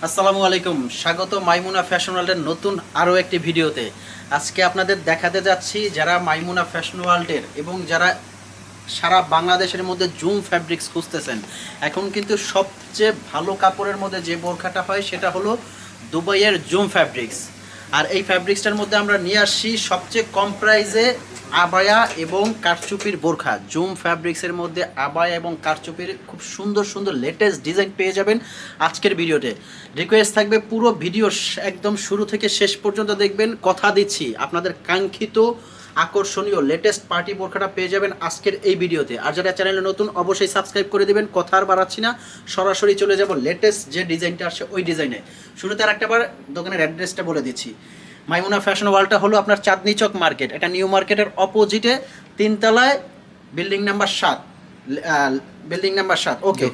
আসসালামু আলাইকুম, স্বাগত মাইমুনা ফ্যাশন ওয়ার্ল্ডের নতুন আরও একটি ভিডিওতে। আজকে আপনাদের দেখাতে যাচ্ছি যারা মাইমুনা ফ্যাশন ওয়ার্ল্ডের এবং যারা সারা বাংলাদেশের মধ্যে জুম ফ্যাব্রিক্স খুঁজতেছেন। এখন কিন্তু সবচেয়ে ভালো কাপড়ের মধ্যে যে বোরখাটা হয় সেটা হলো দুবাইয়ের জুম ফ্যাব্রিক্স। আর এই ফ্যাব্রিক্সটার মধ্যে আমরা নিয়ে আসছি সবচেয়ে কম প্রাইসে আবায়া এবং কারচুপির বোরখা। জুম ফ্যাব্রিক্সের মধ্যে আবায়া এবং কারচুপির খুব সুন্দর সুন্দর লেটেস্ট ডিজাইন পেয়ে যাবেন আজকের ভিডিওতে। রিকোয়েস্ট থাকবে পুরো ভিডিও একদম শুরু থেকে শেষ পর্যন্ত দেখবেন। কথা দিচ্ছি আপনাদের কাঙ্ক্ষিত আকর্ষণীয় লেটেস্ট পার্টি বোরখাটা পেয়ে যাবেন আজকের এই ভিডিওতে। আর যারা চ্যানেলে নতুন অবশ্যই সাবস্ক্রাইব করে দেবেন। কথা আর বাড়াচ্ছি না, সরাসরি চলে যাব লেটেস্ট যে ডিজাইনটা আসছে ওই ডিজাইনে। শুরুতে আর একটাবার দোকানের অ্যাড্রেসটা বলে দিচ্ছি। মাইমুনা ফ্যাশন ওয়ার্ল্ডটা হলো আপনার চাঁদনি চক মার্কেট, এটা নিউ মার্কেটের অপোজিটে, তিনতলায়, বিল্ডিং নাম্বার 7, বিল্ডিং নাম্বার 7। ওকে,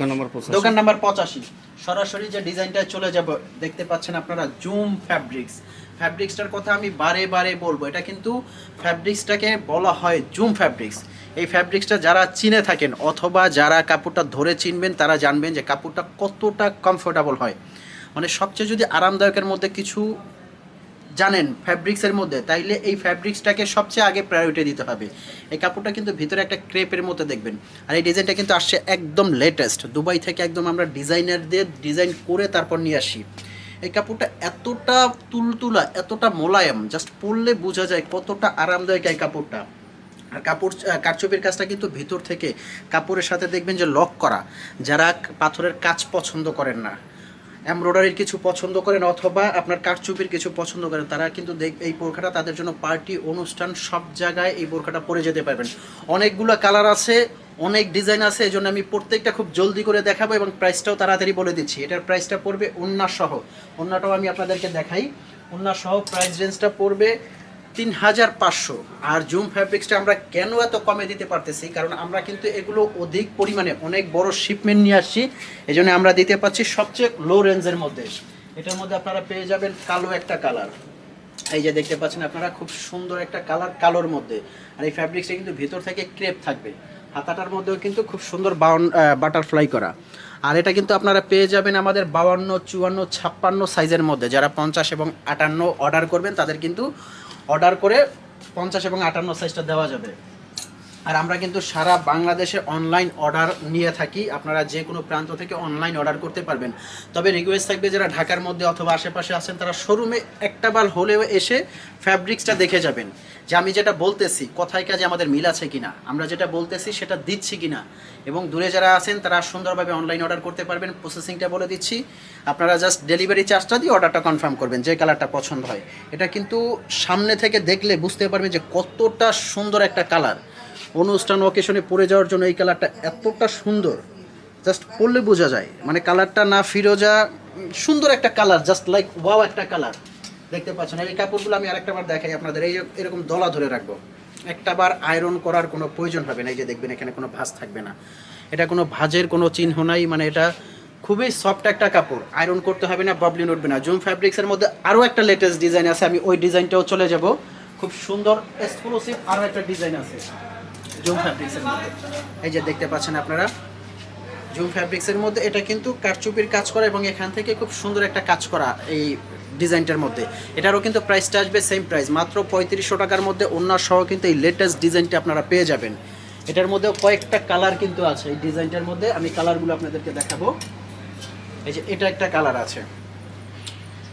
দোকান নাম্বার 85। সরাসরি যে ডিজাইনটা চলে যাব, দেখতে পাচ্ছেন আপনারা জুম ফ্যাব্রিক্স। ফ্যাব্রিক্সটার কথা আমি বারে বারে বলবো, এটা কিন্তু ফ্যাব্রিক্সটাকে বলা হয় জুম ফ্যাব্রিক্স। এই ফ্যাব্রিক্সটা যারা চিনে থাকেন অথবা যারা কাপড়টা ধরে চিনবেন তারা জানবেন যে কাপড়টা কতটা কমফোর্টেবল হয়। মানে সবচেয়ে যদি আরামদায়কের মধ্যে কিছু জানেন ফ্যাব্রিক্সের মধ্যে, তাইলে এই ফ্যাব্রিক্সটাকে সবচেয়ে আগে প্রায়োরিটি দিতে হবে। এই কাপড়টা কিন্তু ভিতরে একটা ক্রেপের মধ্যে দেখবেন। আর এই ডিজাইনটা কিন্তু আসছে একদম লেটেস্ট, দুবাই থেকে একদম আমরা ডিজাইনারদের ডিজাইন করে তারপর নিয়ে আসি। এই কাপড়টা এতটা তুলতুলা, এতটা মোলায়েম, জাস্ট পরলে বোঝা যায় কতটা আরামদায়ক এই কাপড়টা। আর কাপড় কারচুপির কাজটা কিন্তু ভিতর থেকে কাপড়ের সাথে দেখবেন যে লক করা। যারা পাথরের কাজ পছন্দ করেন না, এমব্রয়ডারির কিছু পছন্দ করেন অথবা আপনার কারচুপির কিছু পছন্দ করেন, তারা কিন্তু এই বোরখাটা তাদের জন্য পার্টি অনুষ্ঠান সব জায়গায় এই বোরখাটা পরে যেতে পারবেন। অনেকগুলো কালার আছে, অনেক ডিজাইন আছে, এই জন্য আমি প্রত্যেকটা খুব জলদি করে দেখাবো এবং প্রাইসটাও তাড়াতাড়ি বলে দিচ্ছি। এটার প্রাইসটা পড়বে ওন্না সহ, ওন্নাটাও আমি আপনাদেরকে দেখাই। ওন্না সহ প্রাইস রেঞ্জটা পড়বে 3500। আর জুম ফ্যাব্রিক্সটা আমরা কেন এত কমে দিতে পারতেছি, কারণ আমরা কিন্তু এগুলো অধিক পরিমাণে অনেক বড় শিপমেন্ট নিয়ে আসছি, এই জন্য আমরা দিতে পারছি সবচেয়ে লো রেঞ্জের মধ্যে। এটার মধ্যে আপনারা পেয়ে যাবেন কালো একটা কালার, এই যে দেখতে পাচ্ছেন আপনারা, খুব সুন্দর একটা কালার কালোর মধ্যে। আর এই ফ্যাব্রিক্সটা কিন্তু ভিতর থেকে ক্রেপ থাকবে, হাতাটার মধ্যেও কিন্তু খুব সুন্দর বাটারফ্লাই করা। আর এটা কিন্তু আপনারা পেয়ে যাবেন আমাদের 52, 54, 56 সাইজের মধ্যে। যারা 50 এবং 58 অর্ডার করবেন তাদের কিন্তু অর্ডার করে 50 এবং 58 সাইজটা দেওয়া যাবে। আর আমরা কিন্তু সারা বাংলাদেশে অনলাইন অর্ডার নিয়ে থাকি, আপনারা যে কোনো প্রান্ত থেকে অনলাইন অর্ডার করতে পারবেন। তবে রিকোয়েস্ট থাকবে যারা ঢাকার মধ্যে অথবা আশেপাশে আছেন তারা শোরুমে একটাবার হলেও এসে ফ্যাব্রিক্সটা দেখে যাবেন যে আমি যেটা বলতেছি কথায় কাজে আমাদের মিল আছে কিনা, আমরা যেটা বলতেছি সেটা দিচ্ছি কিনা। এবং দূরে যারা আছেন তারা সুন্দরভাবে অনলাইন অর্ডার করতে পারবেন। প্রসেসিংটা বলে দিচ্ছি, আপনারা জাস্ট ডেলিভারি চার্জটা দিয়ে অর্ডারটা কনফার্ম করবেন যে কালারটা পছন্দ হয়। এটা কিন্তু সামনে থেকে দেখলে বুঝতে পারবেন যে কতটা সুন্দর একটা কালার। অনুষ্ঠান অকেশনে পরে যাওয়ার জন্য এই কালারটা এতটা সুন্দর, জাস্ট পরলে বোঝা যায়। মানে কালারটা না ফিরোজা, সুন্দর একটা কালার, জাস্ট লাইক ওয়াও একটা কালার। দেখতে পাচ্ছেন এই কাপড়গুলো আমি আরেকটা বার দেখাই আপনাদের। এই এরকম দলা ধরে রাখবো, একটা বার আয়রন করার কোনো প্রয়োজন হবে না। এই যে দেখবেন এখানে কোনো ভাঁজ থাকবে না, এটা কোনো ভাঁজের কোনো চিহ্ন নাই। মানে এটা খুবই সফট একটা কাপড়, আয়রন করতে হবে না, বাবলিন উঠবে না। জুম ফ্যাব্রিক্সের মধ্যে আরও একটা লেটেস্ট ডিজাইন আছে, আমি ওই ডিজাইনটাও চলে যাব। খুব সুন্দর এক্সক্লুসিভ আরও একটা ডিজাইন আছে জুম ফ্যাব্রিক্সের মধ্যে। এই যে দেখতে পাচ্ছেন আপনারা জুম ফ্যাব্রিক্সের মধ্যে, এটা কিন্তু কারচুপির কাজ করা এবং এখান থেকে খুব সুন্দর একটা কাজ করা এই ডিজাইনটার মধ্যে। এটারও কিন্তু প্রাইসটা আসবে সেম প্রাইস, মাত্র 3500 টাকার মধ্যে ওন্না সহ কিন্তু এই লেটেস্ট ডিজাইনটা আপনারা পেয়ে যাবেন। এটার মধ্যে কয়েকটা কালার কিন্তু আছে এই ডিজাইনটার মধ্যে, আমি কালারগুলো আপনাদেরকে দেখাবো। এই যে এটা একটা কালার আছে,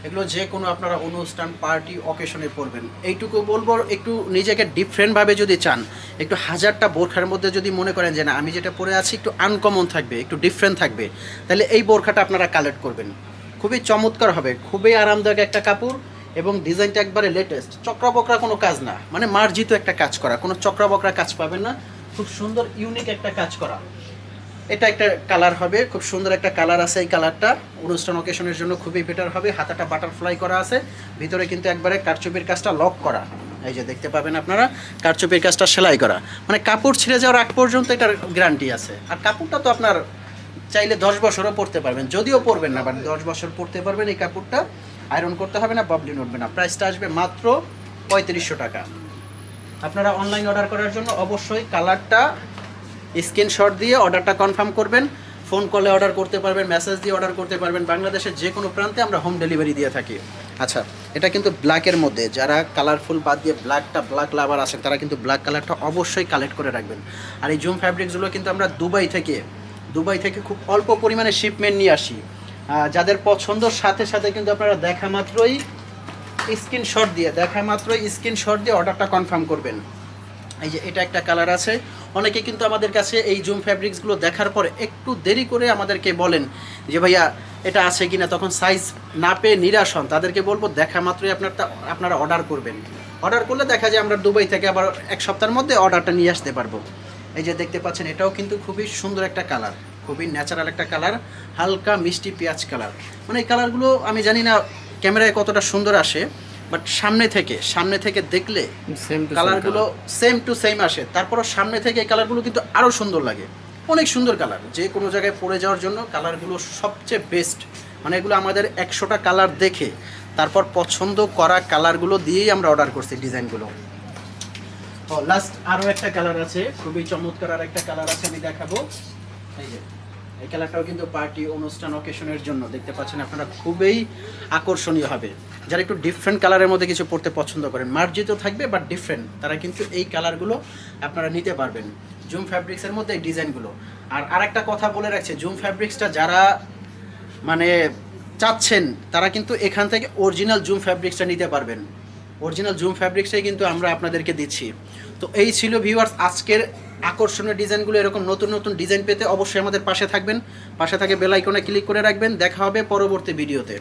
এগুলো যে কোনো আপনারা অনুষ্ঠান পার্টি অকেশনে পরবেন। এইটুকু বলবো, একটু নিজেকে ডিফারেন্টভাবে যদি চান, একটু হাজারটা বোরখার মধ্যে যদি মনে করেন যে না আমি যেটা পরে আছি একটু আনকমন থাকবে, একটু ডিফারেন্ট থাকবে, তাহলে এই বোরখাটা আপনারা কালেক্ট করবেন। খুবই চমৎকার হবে, খুবই আরামদায়ক একটা কাপড় এবং ডিজাইনটা একবারে লেটেস্ট। চক্রা বকরা কোনো কাজ না, মানে মার্জিত একটা কাজ করা, কোনো চক্রা বকরা কাজ পাবেন না। খুব সুন্দর ইউনিক একটা কাজ করা। এটা একটা কালার হবে, খুব সুন্দর একটা কালার আছে। এই কালারটা অনুষ্ঠান অকেশনের জন্য খুবই বেটার হবে। হাতাটা বাটারফ্লাই করা আছে, ভিতরে কিন্তু একবারে কারচুপির কাজটা লক করা। এই যে দেখতে পাবেন আপনারা কারচুপির কাজটা সেলাই করা, মানে কাপড় ছিঁড়ে যাওয়ার আগ পর্যন্ত এটার গ্যারান্টি আছে। আর কাপড়টা তো আপনার চাইলে 10 বছরও পরতে পারবেন, যদিও পরবেন না, বাট 10 বছর পরতে পারবেন। এই কাপড়টা আয়রন করতে হবে না, বাবলিন উঠবে না। প্রাইসটা আসবে মাত্র 3500 টাকা। আপনারা অনলাইন অর্ডার করার জন্য অবশ্যই কালারটা স্ক্রিনশট দিয়ে অর্ডারটা কনফার্ম করবেন। ফোন কলে অর্ডার করতে পারবেন, মেসেজ দিয়ে অর্ডার করতে পারবেন। বাংলাদেশের যে কোনো প্রান্তে আমরা হোম ডেলিভারি দিয়ে থাকি। আচ্ছা, এটা কিন্তু ব্ল্যাকের মধ্যে, যারা কালারফুল বাদ দিয়ে ব্ল্যাক লাভার আছেন তারা কিন্তু ব্ল্যাক কালারটা অবশ্যই কালেক্ট করে রাখবেন। আর এই জুম ফ্যাব্রিক্সগুলো কিন্তু আমরা দুবাই থেকে খুব অল্প পরিমাণে শিপমেন্ট নিয়ে আসি। যাদের পছন্দর সাথে সাথে কিন্তু আপনারা দেখা মাত্রই স্ক্রিনশট দিয়ে অর্ডারটা কনফার্ম করবেন। এই যে এটা একটা কালার আছে। অনেকে কিন্তু আমাদের কাছে এই জুম ফ্যাব্রিক্সগুলো দেখার পরে একটু দেরি করে আমাদেরকে বলেন যে ভাইয়া এটা আছে কিনা, তখন সাইজ না পেয়ে নিরাশ হন। তাদেরকে বলবো দেখা মাত্রই আপনারা অর্ডার করবেন। অর্ডার করলে দেখা যায় আমরা দুবাই থেকে আবার এক সপ্তাহের মধ্যে অর্ডারটা নিয়ে আসতে পারবো। এই যে দেখতে পাচ্ছেন, এটাও কিন্তু খুবই সুন্দর একটা কালার, খুবই ন্যাচারাল একটা কালার, হালকা মিষ্টি পেঁয়াজ কালার। মানে এই কালারগুলো আমি জানি না ক্যামেরায় কতটা সুন্দর আসে, বাট সামনে থেকে দেখলে কালারগুলো সেম টু সেম আসে। তারপরও সামনে থেকে এই কালারগুলো কিন্তু আরও সুন্দর লাগে, অনেক সুন্দর কালার। যে কোনো জায়গায় পরে যাওয়ার জন্য কালারগুলো সবচেয়ে বেস্ট। মানে এগুলো আমাদের 100টা কালার দেখে তারপর পছন্দ করা কালারগুলো দিয়েই আমরা অর্ডার করছি ডিজাইনগুলো। ও লাস্ট আরও একটা কালার আছে, খুবই চমৎকার আর একটা কালার আছে, আমি দেখাবো। এই যে এই কালারটাও কিন্তু পার্টি, অনুষ্ঠান, অকেশনের জন্য দেখতে পাচ্ছেন আপনারা, খুবই আকর্ষণীয় হবে। যারা একটু ডিফারেন্ট কালারের মধ্যে কিছু পড়তে পছন্দ করেন, মার্জিত থাকবে বাট ডিফারেন্ট, তারা কিন্তু এই কালারগুলো আপনারা নিতে পারবেন জুম ফ্যাব্রিক্সের মধ্যে এই ডিজাইনগুলো। আর আরেকটা কথা বলে রাখছে, জুম ফ্যাব্রিক্সটা যারা মানে চাচ্ছেন তারা কিন্তু এখান থেকে অরিজিনাল জুম ফ্যাব্রিক্সটা নিতে পারবেন। অরিজিনাল জুম ফ্যাব্রিক্সটাই কিন্তু আমরা আপনাদেরকে দিচ্ছি। তো এই ছিল ভিউয়ার্স আজকের আকর্ষণীয় ডিজাইনগুলো। এরকম নতুন নতুন ডিজাইন পেতে অবশ্যই আমাদের পাশে থাকবেন, পাশে থাকে বেল আইকনে ক্লিক করে রাখবেন। দেখা হবে পরবর্তী ভিডিওতে।